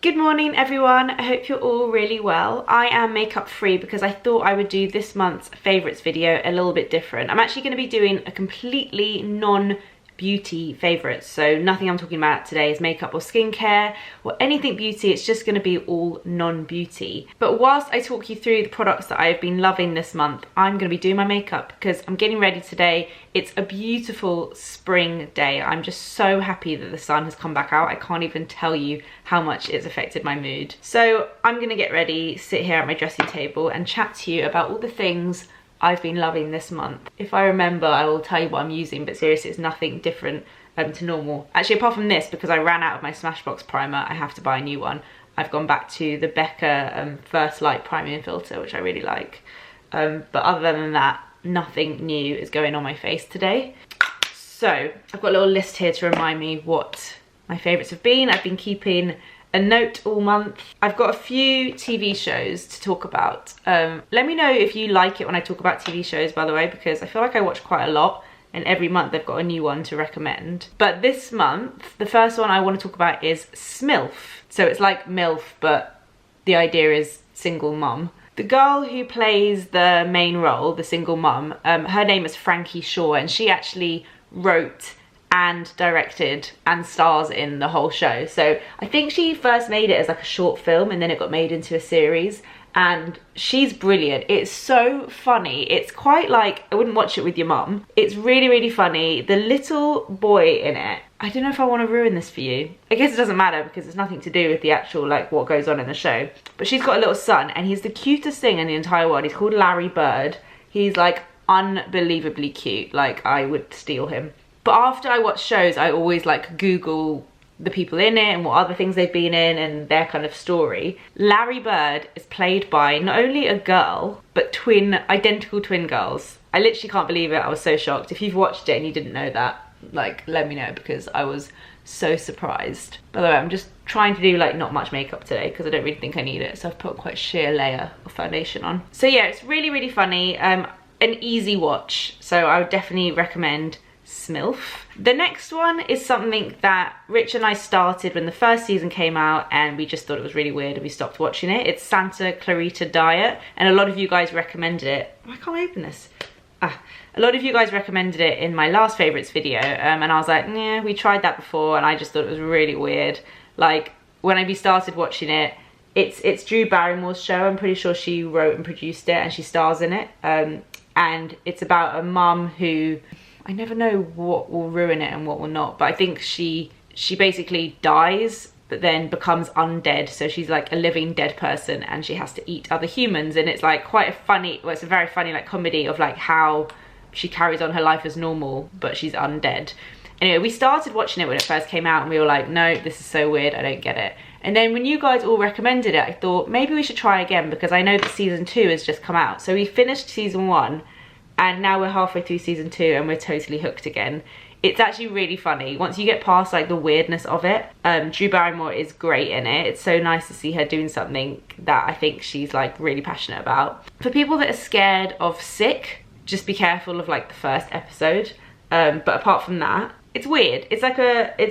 Good morning everyone, I hope you're all really well. I am makeup free because I thought I would do this month's favourites video a little bit different. I'm actually going to be doing a completely non-beauty favourites, so nothing I'm talking about today is makeup or skincare or anything beauty. It's just going to be all non-beauty. But whilst I talk you through the products that I've been loving this month, I'm going to be doing my makeup because I'm getting ready today. It's a beautiful spring day. I'm just so happy that the sun has come back out. I can't even tell you how much it's affected my mood. So I'm gonna get ready, sit here at my dressing table and chat to you about all the things I've been loving this month. If I remember, I will tell you what I'm using, but seriously, it's nothing different to normal. Actually, apart from this, because I ran out of my Smashbox primer, I have to buy a new one. I've gone back to the Becca First Light Priming Filter, which I really like. But other than that, nothing new is going on my face today. So I've got a little list here to remind me what my favourites have been. I've been keeping a note all month. I've got a few TV shows to talk about. Let me know if you like it when I talk about TV shows, by the way, because I feel like I watch quite a lot and every month they've got a new one to recommend. But this month, the first one I want to talk about is SMILF. So it's like MILF, but the idea is single mum. The girl who plays the main role, the single mum, her name is Frankie Shaw, and she actually wrote and directed and stars in the whole show. So I think she first made it as like a short film and then it got made into a series, and she's brilliant. It's so funny. It's quite like, I wouldn't watch it with your mum. It's really, really funny. The little boy in it, I don't know if I want to ruin this for you. I guess it doesn't matter because it's nothing to do with the actual like what goes on in the show. But she's got a little son and he's the cutest thing in the entire world. He's called Larry Bird. He's like unbelievably cute. Like I would steal him. But after I watch shows, I always like Google the people in it and what other things they've been in and their kind of story. Larry Bird is played by not only a girl, but identical twin girls. I literally can't believe it. I was so shocked. If you've watched it and you didn't know that, like let me know because I was so surprised. By the way, I'm just trying to do like not much makeup today because I don't really think I need it. So I've put quite a sheer layer of foundation on. So yeah, it's really, really funny. An easy watch. So I would definitely recommend SMILF. The next one is something that Rich and I started when the first season came out and we just thought it was really weird and we stopped watching it. It's Santa Clarita Diet, and a lot of you guys recommended it. Why can't I open this? A lot of you guys recommended it in my last favourites video, and I was like, yeah, we tried that before and I just thought it was really weird. Like when I started watching it, it's Drew Barrymore's show. I'm pretty sure she wrote and produced it and she stars in it, and it's about a mum who, I never know what will ruin it and what will not, but I think she basically dies but then becomes undead, so she's like a living dead person and she has to eat other humans, and it's like quite a funny, well, it's a very funny like comedy of like how she carries on her life as normal but she's undead. Anyway, we started watching it when it first came out and we were like, no, this is so weird, I don't get it. And then when you guys all recommended it, I thought maybe we should try again because I know that season 2 has just come out. So we finished season 1 and now we're halfway through season 2 and we're totally hooked again. It's actually really funny once you get past like the weirdness of it. Drew Barrymore is great in it. It's so nice to see her doing something that I think she's like really passionate about. For people that are scared of sick, just be careful of like the first episode. But apart from that, it's weird. It's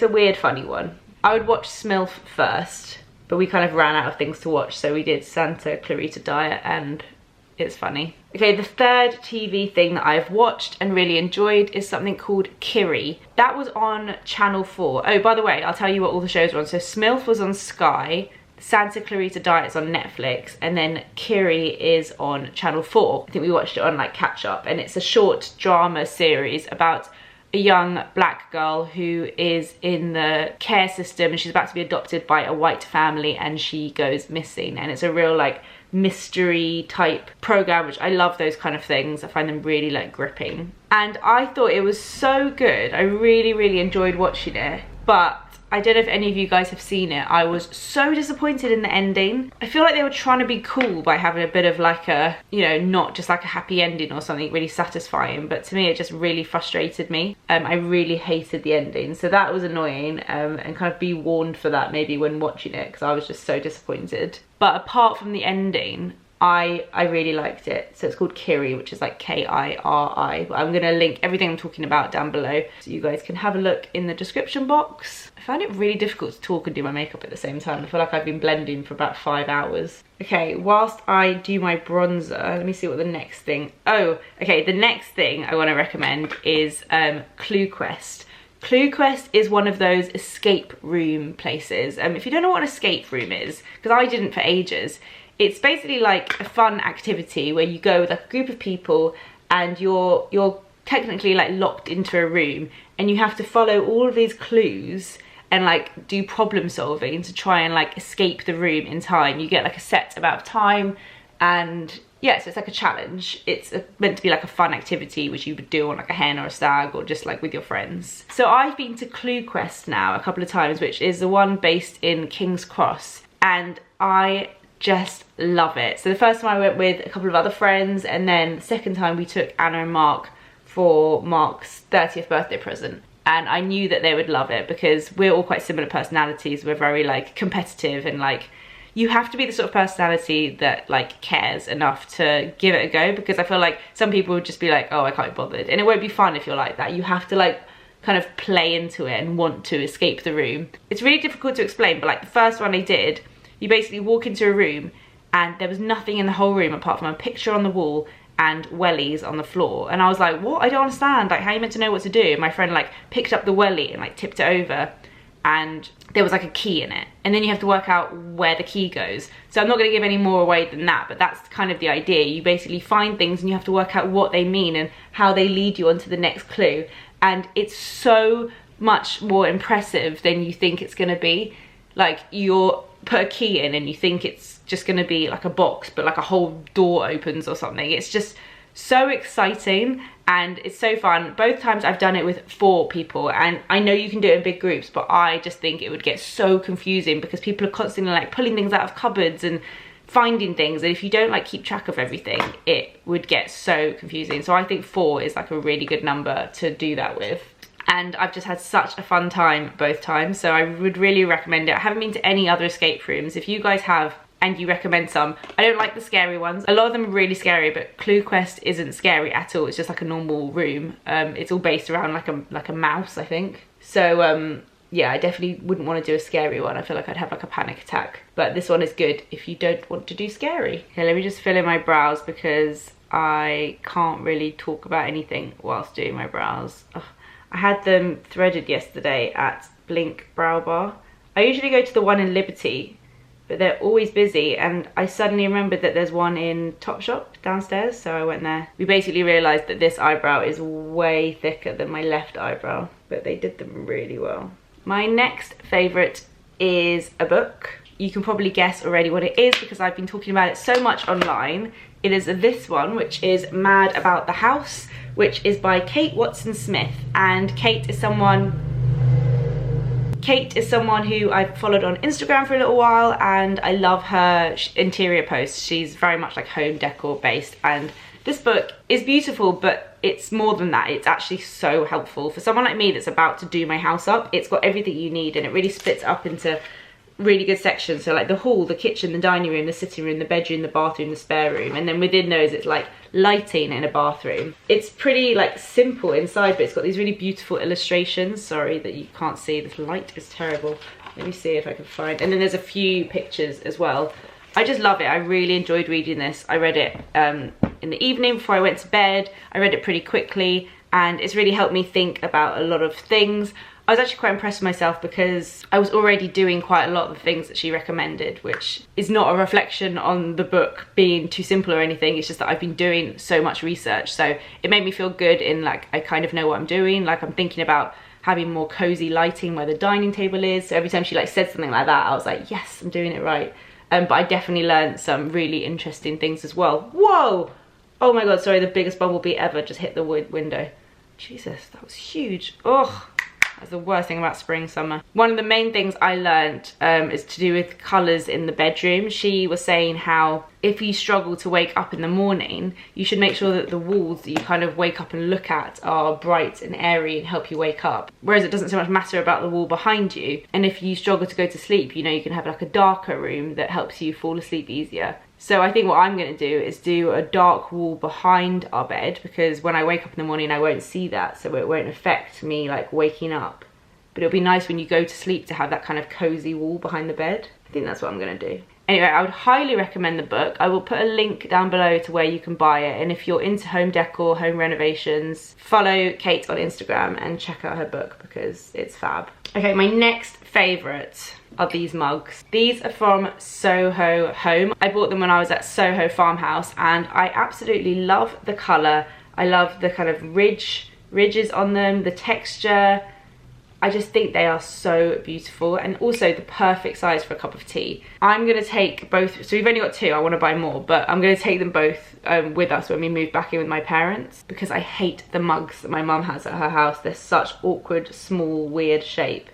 a weird funny one. I would watch SMILF first, but we kind of ran out of things to watch, so we did Santa Clarita Diet and it's funny. Okay, the third TV thing that I've watched and really enjoyed is something called Kiri. That was on Channel 4. Oh, by the way, I'll tell you what all the shows were on. So SMILF was on Sky, Santa Clarita Diet's on Netflix, and then Kiri is on Channel 4. I think we watched it on like catch up, and it's a short drama series about a young black girl who is in the care system and she's about to be adopted by a white family and she goes missing, and it's a real like mystery type program, which I love those kind of things. I find them really like gripping, and I thought it was so good. I really, really enjoyed watching it, but I don't know if any of you guys have seen it. I was so disappointed in the ending. I feel like they were trying to be cool by having a bit of like a, you know, not just like a happy ending or something really satisfying, but to me it just really frustrated me. I really hated the ending, so that was annoying, and kind of be warned for that maybe when watching it because I was just so disappointed. But apart from the ending, I really liked it. So it's called Kiri, which is like Kiri. But I'm gonna link everything I'm talking about down below so you guys can have a look in the description box. I find it really difficult to talk and do my makeup at the same time. I feel like I've been blending for about 5 hours. Okay, whilst I do my bronzer, let me see what the next thing. Oh, okay, the next thing I want to recommend is Cluequest. Cluequest is one of those escape room places. If you don't know what an escape room is, because I didn't for ages, it's basically like a fun activity where you go with like a group of people and you're technically like locked into a room and you have to follow all of these clues and like do problem solving to try and like escape the room in time. You get like a set amount of time, and yeah, so it's like a challenge. It's meant to be like a fun activity which you would do on like a hen or a stag or just like with your friends. So I've been to Cluequest now a couple of times, which is the one based in King's Cross, and I just love it. So the first time I went with a couple of other friends, and then the second time we took Anna and Mark for Mark's 30th birthday present. And I knew that they would love it because we're all quite similar personalities. We're very like competitive, and like you have to be the sort of personality that like cares enough to give it a go, because I feel like some people would just be like, oh, I can't be bothered, and it won't be fun if you're like that. You have to like kind of play into it and want to escape the room. It's really difficult to explain, but like the first one I did, you basically walk into a room and there was nothing in the whole room apart from a picture on the wall and wellies on the floor. And I was like, what? I don't understand. Like, how are you meant to know what to do? And my friend like picked up the wellie and like tipped it over, and there was like a key in it. And then you have to work out where the key goes. So I'm not gonna give any more away than that, but that's kind of the idea. You basically find things and you have to work out what they mean and how they lead you on to the next clue. And it's so much more impressive than you think it's gonna be. Like, you're put a key in and you think it's just gonna be like a box, but like a whole door opens or something. It's just so exciting and it's so fun. Both times I've done it with 4 people, and I know you can do it in big groups, but I just think it would get so confusing because people are constantly like pulling things out of cupboards and finding things, and if you don't like keep track of everything, it would get so confusing. So I think 4 is like a really good number to do that with. And I've just had such a fun time both times, so I would really recommend it. I haven't been to any other escape rooms. If you guys have and you recommend some, I don't like the scary ones. A lot of them are really scary, but Cluequest isn't scary at all. It's just like a normal room. It's all based around like a mouse, I think. So yeah, I definitely wouldn't want to do a scary one. I feel like I'd have like a panic attack. But this one is good if you don't want to do scary. Okay, let me just fill in my brows because I can't really talk about anything whilst doing my brows. Ugh. I had them threaded yesterday at Blink Brow Bar. I usually go to the one in Liberty, but they're always busy, and I suddenly remembered that there's one in Topshop downstairs, so I went there. We basically realised that this eyebrow is way thicker than my left eyebrow, but they did them really well. My next favourite is a book. You can probably guess already what it is because I've been talking about it so much online. It is this one, which is Mad About the House, which is by Kate Watson Smith. And Kate is someone who I've followed on Instagram for a little while, and I love her interior posts. She's very much like home decor based, and this book is beautiful, but it's more than that. It's actually so helpful for someone like me that's about to do my house up. It's got everything you need, and it really splits up into really good sections. So like the hall, the kitchen, the dining room, the sitting room, the bedroom, the bathroom, the spare room, and then within those it's like lighting in a bathroom. It's pretty like simple inside, but it's got these really beautiful illustrations. Sorry that you can't see, this light is terrible. Let me see if I can find, and then there's a few pictures as well. I just love it. I really enjoyed reading this. I read it in the evening before I went to bed. I read it pretty quickly, and it's really helped me think about a lot of things. I was actually quite impressed with myself because I was already doing quite a lot of the things that she recommended, which is not a reflection on the book being too simple or anything. It's just that I've been doing so much research. So it made me feel good in like, I kind of know what I'm doing. Like I'm thinking about having more cozy lighting where the dining table is. So every time she like said something like that, I was like, yes, I'm doing it right. But I definitely learned some really interesting things as well. Whoa! Oh my God, sorry, the biggest bumblebee ever just hit the window. Jesus, that was huge. Ugh. That's the worst thing about spring, summer. One of the main things I learned is to do with colours in the bedroom. She was saying how if you struggle to wake up in the morning, you should make sure that the walls that you kind of wake up and look at are bright and airy and help you wake up. Whereas it doesn't so much matter about the wall behind you. And if you struggle to go to sleep, you know, you can have like a darker room that helps you fall asleep easier. So I think what I'm going to do is do a dark wall behind our bed, because when I wake up in the morning I won't see that, so it won't affect me like waking up. But it'll be nice when you go to sleep to have that kind of cozy wall behind the bed. I think that's what I'm going to do. Anyway, I would highly recommend the book. I will put a link down below to where you can buy it. And if you're into home decor, home renovations, follow Kate on Instagram and check out her book because it's fab. Okay, my next favourite are these mugs. These are from Soho Home. I bought them when I was at Soho Farmhouse and I absolutely love the colour. I love the kind of ridges on them, the texture. I just think they are so beautiful, and also the perfect size for a cup of tea. I'm gonna take both, so we've only got two, I wanna buy more, but I'm gonna take them both with us when we move back in with my parents, because I hate the mugs that my mum has at her house. They're such awkward, small, weird shape.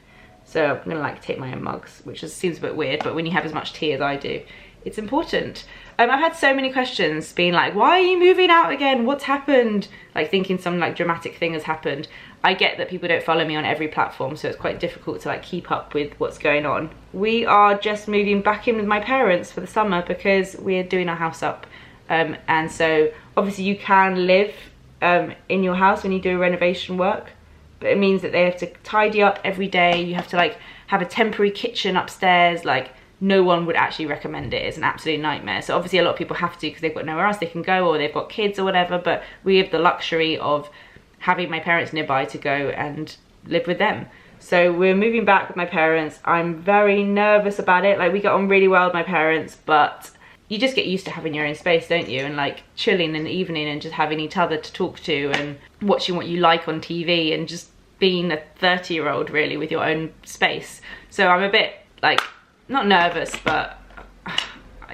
So I'm gonna like take my own mugs, which just seems a bit weird, but when you have as much tea as I do, it's important. I've had so many questions being like, why are you moving out again? What's happened? Like thinking some like dramatic thing has happened. I get that people don't follow me on every platform, so it's quite difficult to like keep up with what's going on. We are just moving back in with my parents for the summer because we're doing our house up. And so obviously you can live in your house when you do renovation work, but it means that they have to tidy up every day. You have to like have a temporary kitchen upstairs. Like no one would actually recommend it. It's an absolute nightmare. So obviously a lot of people have to because they've got nowhere else they can go, or they've got kids or whatever, but we have the luxury of having my parents nearby to go and live with them. So we're moving back with my parents. I'm very nervous about it. Like we get on really well with my parents, but you just get used to having your own space, don't you? And like chilling in the evening and just having each other to talk to and watching what you like on TV and just being a 30-year-old really with your own space. So I'm a bit like, not nervous, but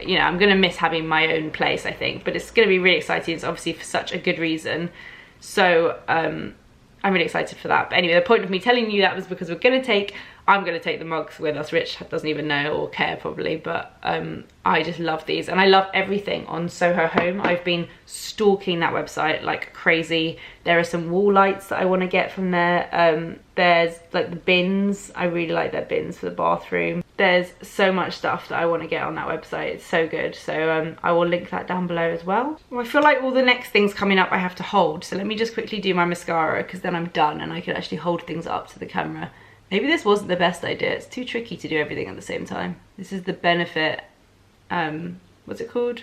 you know, I'm gonna miss having my own place, I think, but it's gonna be really exciting. It's obviously for such a good reason. So I'm really excited for that. But anyway, the point of me telling you that was because I'm gonna take the mugs with us. Rich doesn't even know or care probably, but I just love these, and I love everything on Soho Home. I've been stalking that website like crazy. There are some wall lights that I want to get from there. There's like the bins. I really like their bins for the bathroom. There's so much stuff that I want to get on that website. It's so good. So I will link that down below as well. I feel like all the next things coming up I have to hold. So let me just quickly do my mascara, because then I'm done and I can actually hold things up to the camera. Maybe this wasn't the best idea. It's too tricky to do everything at the same time. This is the Benefit, what's it called?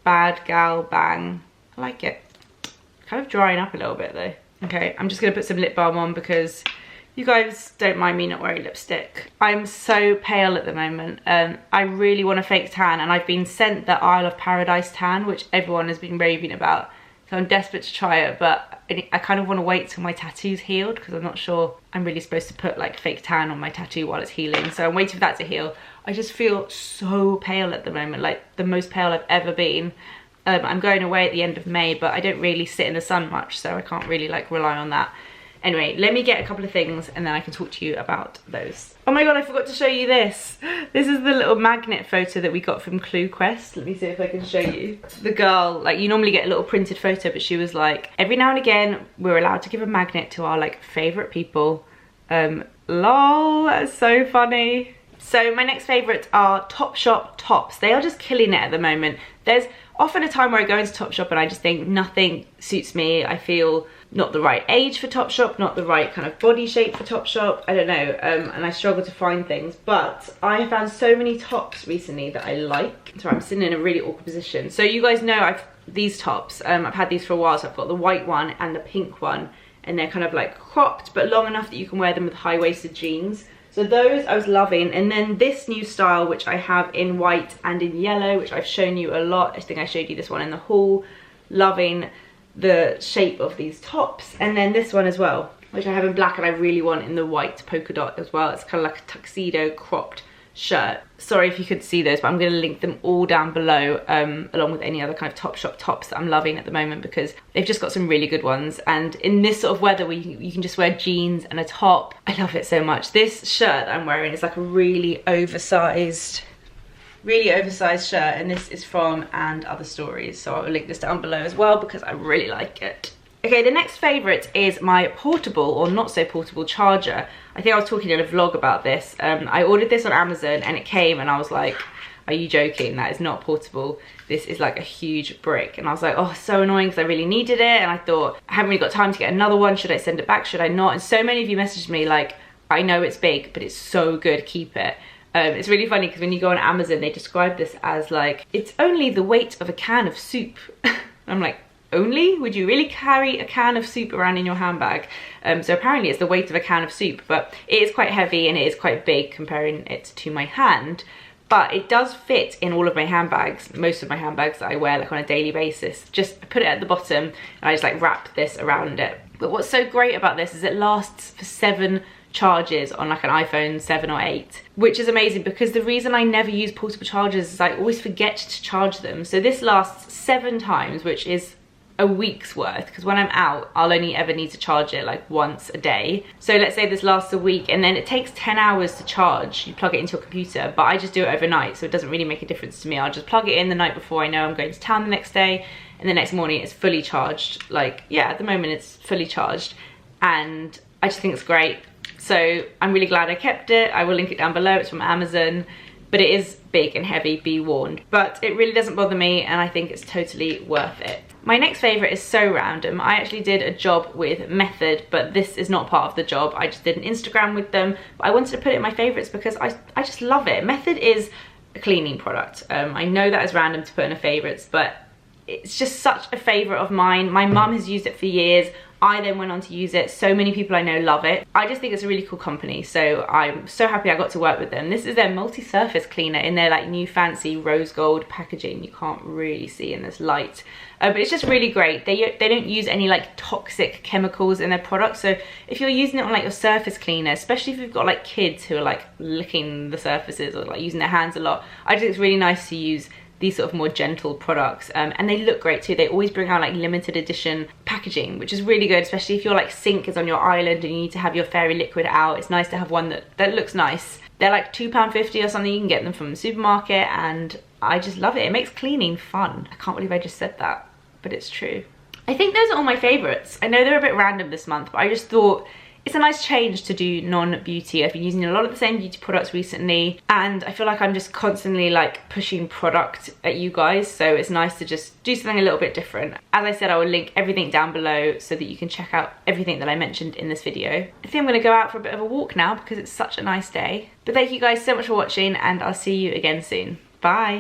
Bad Gal Bang. I like it. Kind of drying up a little bit though. Okay, I'm just gonna put some lip balm on because you guys don't mind me not wearing lipstick. I'm so pale at the moment. I really want a fake tan, and I've been sent the Isle of Paradise tan, which everyone has been raving about. So I'm desperate to try it, but I kind of want to wait till my tattoo's healed, because I'm not sure I'm really supposed to put like fake tan on my tattoo while it's healing. So I'm waiting for that to heal. I just feel so pale at the moment, like the most pale I've ever been. I'm going away at the end of May, but I don't really sit in the sun much, so I can't really like rely on that. Anyway, let me get a couple of things and then I can talk to you about those. Oh my god, I forgot to show you this. This is the little magnet photo that we got from Cluequest. Let me see if I can show you. The girl, like you normally get a little printed photo, but she was like, every now and again, we're allowed to give a magnet to our like favorite people. Lol, that's so funny. So my next favourites are Topshop tops. They are just killing it at the moment. There's often a time where I go into Topshop and I just think nothing suits me. I feel not the right age for Topshop, not the right kind of body shape for Topshop. I don't know, and I struggle to find things. But I have found so many tops recently that I like. Sorry, I'm sitting in a really awkward position. So you guys know these tops. I've had these for a while. So I've got the white one and the pink one, and they're kind of like cropped but long enough that you can wear them with high-waisted jeans. So those I was loving. And then this new style, which I have in white and in yellow, which I've shown you a lot. I think I showed you this one in the haul. Loving the shape of these tops. And then this one as well, which I have in black and I really want in the white polka dot as well. It's kind of like a tuxedo cropped shirt. Sorry if you could see those, but I'm going to link them all down below, along with any other kind of Topshop tops that I'm loving at the moment, because they've just got some really good ones. And in this sort of weather where you can just wear jeans and a top, I love it so much. This shirt that I'm wearing is like a really oversized shirt, and this is from And Other Stories, so I will link this down below as well because I really like it. Okay, the next favourite is my portable or not so portable charger. I think I was talking in a vlog about this. I ordered this on Amazon and it came and I was like, are you joking? That is not portable. This is like a huge brick. And I was like, oh, so annoying, because I really needed it. And I thought, I haven't really got time to get another one. Should I send it back? Should I not? And so many of you messaged me like, I know it's big, but it's so good, keep it. It's really funny because when you go on Amazon, they describe this as like, it's only the weight of a can of soup. I'm like, only? Would you really carry a can of soup around in your handbag? So apparently it's the weight of a can of soup, but it is quite heavy and it is quite big comparing it to my hand. But it does fit in all of my handbags, most of my handbags that I wear like on a daily basis. Just put it at the bottom and I just like wrap this around it. But what's so great about this is it lasts for 7 charges on like an iPhone 7 or 8, which is amazing, because the reason I never use portable chargers is I always forget to charge them. So this lasts 7 times, which is a week's worth, because when I'm out I'll only ever need to charge it like once a day. So let's say this lasts a week, and then it takes 10 hours to charge. You plug it into your computer, but I just do it overnight, so it doesn't really make a difference to me. I'll just plug it in the night before I know I'm going to town the next day, and the next morning it's fully charged. Like, yeah, at the moment it's fully charged, and I just think it's great. So I'm really glad I kept it. I will link it down below. It's from Amazon, but it is big and heavy, be warned. But it really doesn't bother me, and I think it's totally worth it. My next favourite is so random. I actually did a job with Method, but this is not part of the job. I just did an Instagram with them, but I wanted to put it in my favourites because I just love it. Method is a cleaning product. I know that is random to put in a favourites, but it's just such a favourite of mine. My mum has used it for years. I then went on to use it. So many people I know love it. I just think it's a really cool company, so I'm so happy I got to work with them. This is their multi-surface cleaner in their like new fancy rose gold packaging. You can't really see in this light, but it's just really great. They don't use any like toxic chemicals in their products, so if you're using it on like your surface cleaner, especially if you've got like kids who are like licking the surfaces or like using their hands a lot, I think it's really nice to use these sort of more gentle products, and they look great too. They always bring out like limited edition packaging, which is really good, especially if your like sink is on your island and you need to have your fairy liquid out. It's nice to have one that looks nice. They're like £2.50 or something. You can get them from the supermarket, and I just love it. It makes cleaning fun. I can't believe I just said that, but it's true. I think those are all my favorites. I know they're a bit random this month, but I just thought it's a nice change to do non-beauty. I've been using a lot of the same beauty products recently, and I feel like I'm just constantly like pushing product at you guys, so it's nice to just do something a little bit different. As I said, I will link everything down below so that you can check out everything that I mentioned in this video. I think I'm gonna go out for a bit of a walk now because it's such a nice day. But thank you guys so much for watching, and I'll see you again soon. Bye.